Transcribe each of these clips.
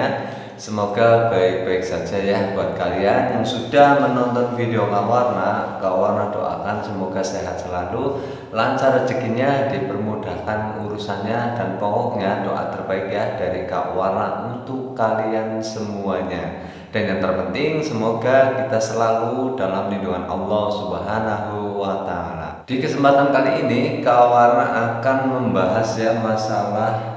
semuanya. Semoga baik-baik saja ya buat kalian yang sudah menonton video Kak Warna doakan semoga sehat selalu, lancar rezekinya, dipermudahkan urusannya, dan pokoknya doa terbaik ya dari Kak Warna untuk kalian semuanya. Dan yang terpenting semoga kita selalu dalam lindungan Allah Subhanahu wa Ta'ala. Di kesempatan kali ini Kak Warna akan membahas ya masalah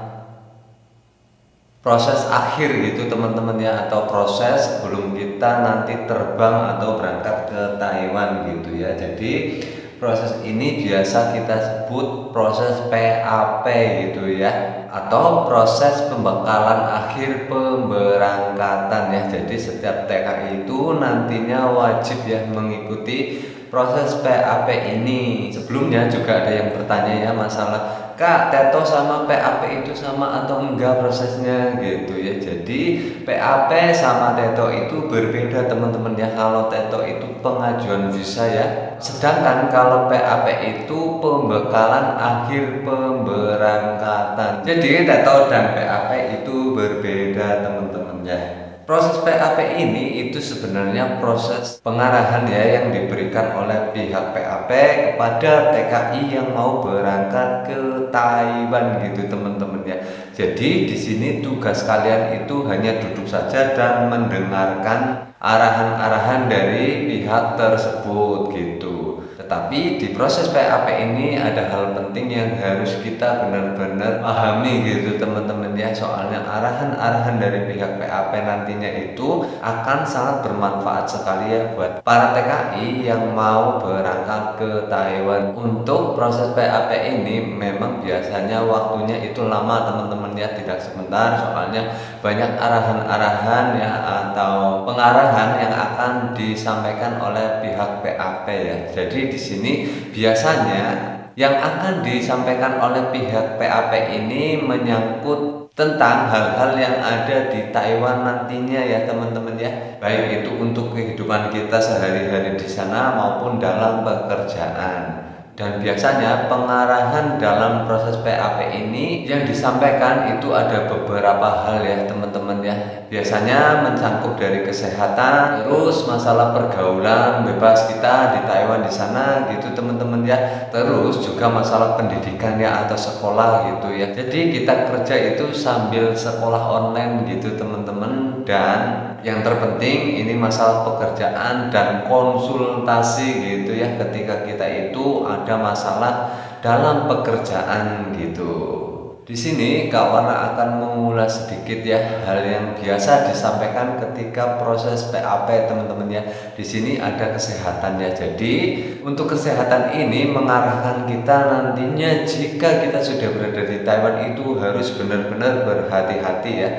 proses akhir gitu teman-teman ya, atau proses sebelum kita nanti terbang atau berangkat ke Taiwan gitu ya. Jadi proses ini biasa kita sebut proses PAP gitu ya, atau proses pembekalan akhir pemberangkatan ya. Jadi setiap TKI itu nantinya wajib ya mengikuti proses PAP ini. Sebelumnya juga ada yang bertanya ya masalah, Kak, TETO sama PAP itu sama atau enggak prosesnya gitu ya. Jadi PAP sama TETO itu berbeda teman-teman ya. Kalau TETO itu pengajuan visa ya, sedangkan kalau PAP itu pembekalan akhir pemberangkatan. Jadi TETO dan PAP itu berbeda teman-teman ya. Proses PAP ini itu sebenarnya proses pengarahan ya yang diberikan oleh pihak PAP kepada TKI yang mau berangkat ke Taiwan gitu teman-teman ya. Jadi di sini tugas kalian itu hanya duduk saja dan mendengarkan arahan-arahan dari pihak tersebut gitu. Tetapi di proses PAP ini ada hal penting yang harus kita benar-benar pahami gitu teman-teman ya. Soalnya arahan-arahan dari pihak PAP nantinya itu akan sangat bermanfaat sekali ya buat para TKI yang mau berangkat ke Taiwan. Untuk proses PAP ini memang biasanya waktunya itu lama teman-teman ya, tidak sebentar, soalnya banyak arahan-arahan ya atau pengarahan yang akan disampaikan oleh pihak PAP ya. Jadi di sini biasanya yang akan disampaikan oleh pihak PAP ini menyangkut tentang hal-hal yang ada di Taiwan nantinya ya teman-teman ya. Baik itu untuk kehidupan kita sehari-hari di sana maupun dalam pekerjaan. Dan biasanya pengarahan dalam proses PAP ini yang disampaikan itu ada beberapa hal ya teman-teman ya. Biasanya mencangkup dari kesehatan, terus masalah pergaulan bebas kita di Taiwan di sana gitu teman-teman ya. Terus juga masalah pendidikan ya atau sekolah gitu ya. Jadi kita kerja itu sambil sekolah online gitu teman-teman. Dan yang terpenting ini masalah pekerjaan dan konsultasi gitu ya, ketika kita itu ada masalah dalam pekerjaan gitu. Di sini Kak Warna akan mengulas sedikit ya hal yang biasa disampaikan ketika proses PAP teman-teman ya. Di sini ada kesehatan ya. Jadi untuk kesehatan ini mengarahkan kita nantinya jika kita sudah berada di Taiwan itu harus benar-benar berhati-hati ya.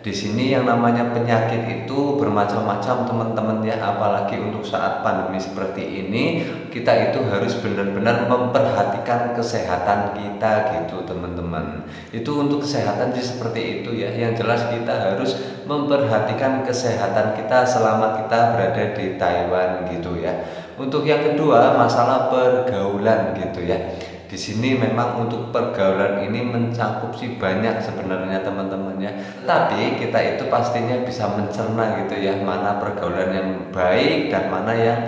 Di sini yang namanya penyakit itu bermacam-macam teman-teman ya, apalagi untuk saat pandemi seperti ini kita itu harus benar-benar memperhatikan kesehatan kita gitu teman-teman. Itu untuk kesehatan sih seperti itu ya. Yang jelas kita harus memperhatikan kesehatan kita selama kita berada di Taiwan gitu ya. Untuk yang kedua masalah pergaulan gitu ya. Di sini memang untuk pergaulan ini mencakup sih banyak sebenarnya teman-teman ya. Tapi kita itu pastinya bisa mencerna gitu ya, mana pergaulan yang baik dan mana yang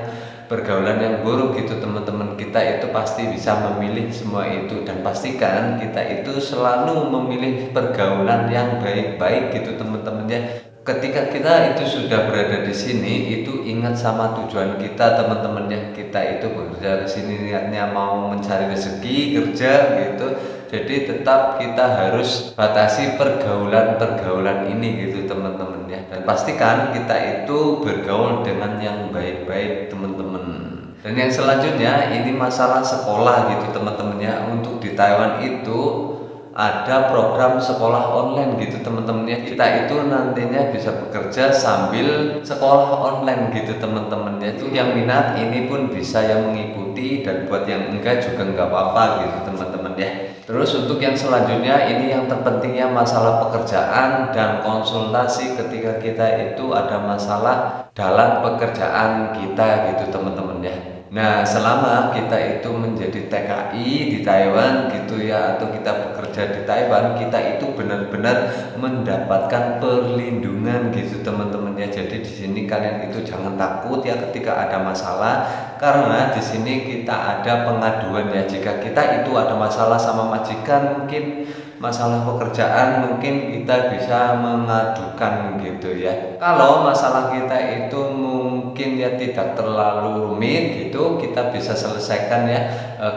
pergaulan yang buruk gitu teman-teman. Kita itu pasti bisa memilih semua itu, dan pastikan kita itu selalu memilih pergaulan yang baik-baik gitu teman-teman ya. Ketika kita itu sudah berada di sini, itu ingat sama tujuan kita teman-teman ya. Kita itu bekerja di sini niatnya mau mencari rezeki, kerja gitu. Jadi tetap kita harus batasi pergaulan-pergaulan ini gitu teman-teman ya. Dan pastikan kita itu bergaul dengan yang baik-baik teman-teman. Dan yang selanjutnya ini masalah sekolah gitu teman-teman ya. Untuk di Taiwan itu ada program sekolah online gitu teman-teman ya. Kita itu nantinya bisa bekerja sambil sekolah online gitu teman-teman ya. Itu yang minat ini pun bisa yang mengikuti, dan buat yang enggak juga enggak apa-apa gitu teman-teman ya. Terus untuk yang selanjutnya ini yang terpentingnya masalah pekerjaan dan konsultasi ketika kita itu ada masalah dalam pekerjaan kita gitu teman-teman ya. Nah selama kita itu menjadi TKI di Taiwan gitu ya, atau kita bekerja bekerja di Taiwan, kita itu benar-benar mendapatkan perlindungan gitu teman-teman ya. Jadi di sini kalian itu jangan takut ya ketika ada masalah, karena di sini kita ada pengaduan ya. Jika kita itu ada masalah sama majikan, mungkin masalah pekerjaan, mungkin kita bisa mengadukan gitu ya. Kalau masalah kita itu mungkin ya tidak terlalu rumit gitu, kita bisa selesaikan ya,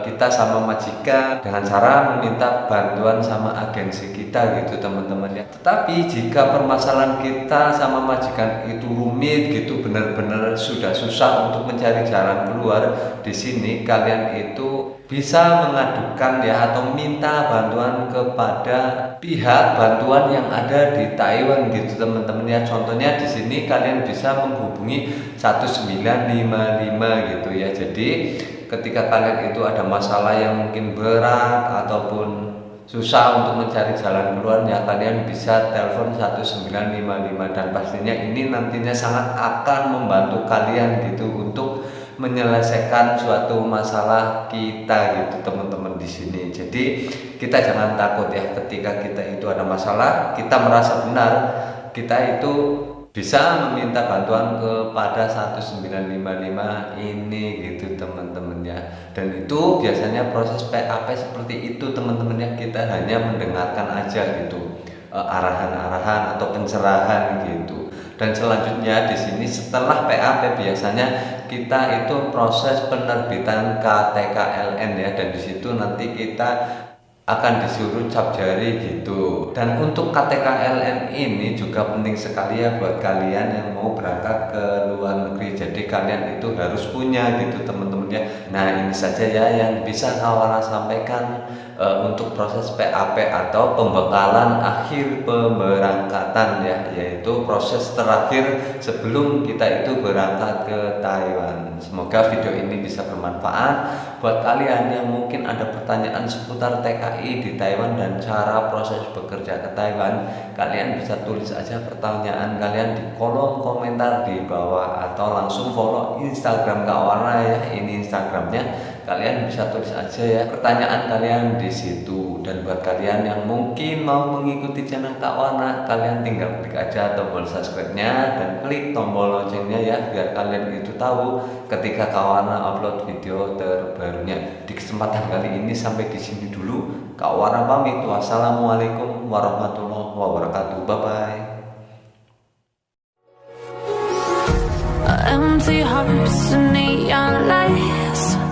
kita sama majikan dengan cara meminta bantuan sama agensi kita gitu teman-teman ya. Tetapi jika permasalahan kita sama majikan itu rumit gitu, benar-benar sudah susah untuk mencari jalan keluar, di sini kalian itu bisa mengadukan ya atau minta bantuan kepada pihak bantuan yang ada di Taiwan gitu teman-teman ya. Contohnya di sini kalian bisa menghubungi 1955 gitu ya. Jadi ketika kalian itu ada masalah yang mungkin berat ataupun susah untuk mencari jalan keluar ya, kalian bisa telepon 1955, dan pastinya ini nantinya sangat akan membantu kalian gitu untuk menyelesaikan suatu masalah kita gitu teman-teman di sini. Jadi kita jangan takut ya ketika kita itu ada masalah, kita merasa benar, kita itu bisa meminta bantuan kepada 1955 ini gitu teman-teman ya. Dan itu biasanya proses PAP seperti itu teman-teman ya, kita hanya mendengarkan aja gitu arahan-arahan atau pencerahan gitu. Dan selanjutnya di sini setelah PAP biasanya kita itu proses penerbitan KTKLN ya, dan di situ nanti kita akan disuruh cap jari gitu. Dan untuk KTKLN ini juga penting sekali ya buat kalian yang mau berangkat ke luar negeri. Jadi kalian itu harus punya gitu teman-teman ya. Nah ini saja ya yang bisa Kawana sampaikan untuk proses PAP atau pembekalan akhir pemberangkatan ya, yaitu proses terakhir sebelum kita itu berangkat ke Taiwan. Semoga video ini bisa bermanfaat buat kalian yang mungkin ada pertanyaan seputar TKI di Taiwan dan cara proses bekerja ke Taiwan. Kalian bisa tulis aja pertanyaan kalian di kolom komentar di bawah, atau langsung follow Instagram Kawana ya, ini Instagramnya. Kalian bisa tulis aja ya pertanyaan kalian di situ. Dan buat kalian yang mungkin mau mengikuti channel Kawana, kalian tinggal klik aja tombol subscribe-nya dan klik tombol loncengnya ya, biar kalian itu tahu ketika Kawana upload video terbarunya. Di kesempatan kali ini sampai di sini dulu. Kawana pamit. Wassalamualaikum warahmatullahi wabarakatuh. Bye bye. Empty hearts and neon lights.